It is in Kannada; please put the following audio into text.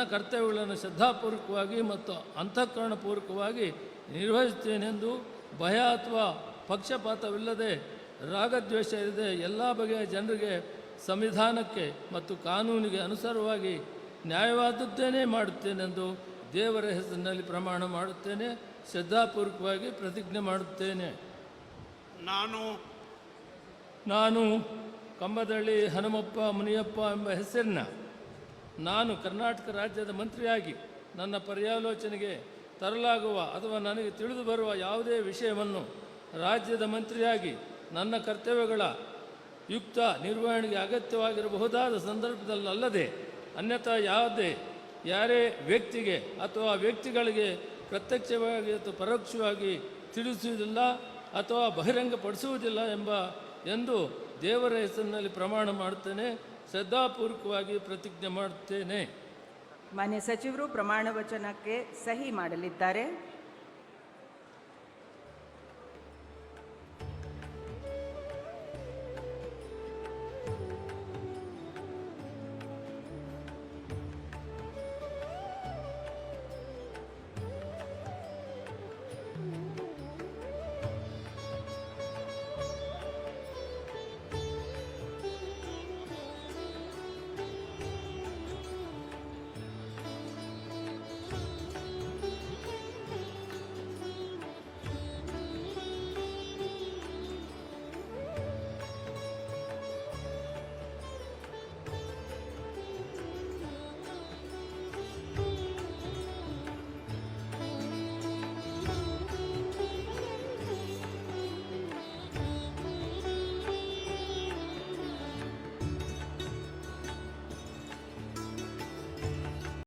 ಕರ್ತವ್ಯಗಳನ್ನು ಶ್ರದ್ಧಾಪೂರ್ವಕವಾಗಿ ಮತ್ತು ಅಂತಃಕರಣಪೂರ್ವಕವಾಗಿ ನಿರ್ವಹಿಸುತ್ತೇನೆಂದು ಭಯ ಅಥವಾ ಪಕ್ಷಪಾತವಿಲ್ಲದೆ ರಾಗದ್ವೇಷ ಇಲ್ಲದೆ ಎಲ್ಲ ಬಗೆಯ ಜನರಿಗೆ ಸಂವಿಧಾನಕ್ಕೆ ಮತ್ತು ಕಾನೂನಿಗೆ ಅನುಸಾರವಾಗಿ ನ್ಯಾಯವಾದದ್ದೇನೇ ಮಾಡುತ್ತೇನೆಂದು ದೇವರ ಹೆಸರಿನಲ್ಲಿ ಪ್ರಮಾಣ ಮಾಡುತ್ತೇನೆ. ಶ್ರದ್ಧಾಪೂರ್ವಕವಾಗಿ ಪ್ರತಿಜ್ಞೆ ಮಾಡುತ್ತೇನೆ. ನಾನು ಕಂಬದಳ್ಳಿ ಹನುಮಪ್ಪ ಮುನಿಯಪ್ಪ ಎಂಬ ಹೆಸರಿನ ನಾನು ಕರ್ನಾಟಕ ರಾಜ್ಯದ ಮಂತ್ರಿಯಾಗಿ ನನ್ನ ಪರ್ಯಾಲೋಚನೆಗೆ ತರಲಾಗುವ ಅಥವಾ ನನಗೆ ತಿಳಿದು ಬರುವ ಯಾವುದೇ ವಿಷಯವನ್ನು ರಾಜ್ಯದ ಮಂತ್ರಿಯಾಗಿ ನನ್ನ ಕರ್ತವ್ಯಗಳ ಯುಕ್ತ ನಿರ್ವಹಣೆಗೆ ಅಗತ್ಯವಾಗಿರಬಹುದಾದ ಸಂದರ್ಭದಲ್ಲದೆ ಅನ್ಯಥಾ ಯಾರೇ ವ್ಯಕ್ತಿಗೆ ಅಥವಾ ವ್ಯಕ್ತಿಗಳಿಗೆ ಪ್ರತ್ಯಕ್ಷವಾಗಿ ಅಥವಾ ಪರೋಕ್ಷವಾಗಿ ತಿಳಿಸುವುದಿಲ್ಲ ಅಥವಾ ಬಹಿರಂಗಪಡಿಸುವುದಿಲ್ಲ ಎಂದು ದೇವರ ಹೆಸರಿನಲ್ಲಿ ಪ್ರಮಾಣ ಮಾಡುತ್ತೇನೆ. ಶ್ರದ್ಧಾಪೂರ್ವಕವಾಗಿ ಪ್ರತಿಜ್ಞೆ ಮಾಡುತ್ತೇನೆ. ಮಾನ್ಯ ಸಚಿವರು ಪ್ರಮಾಣ ವಚನಕ್ಕೆ ಸಹಿ ಮಾಡಲಿದ್ದಾರೆ.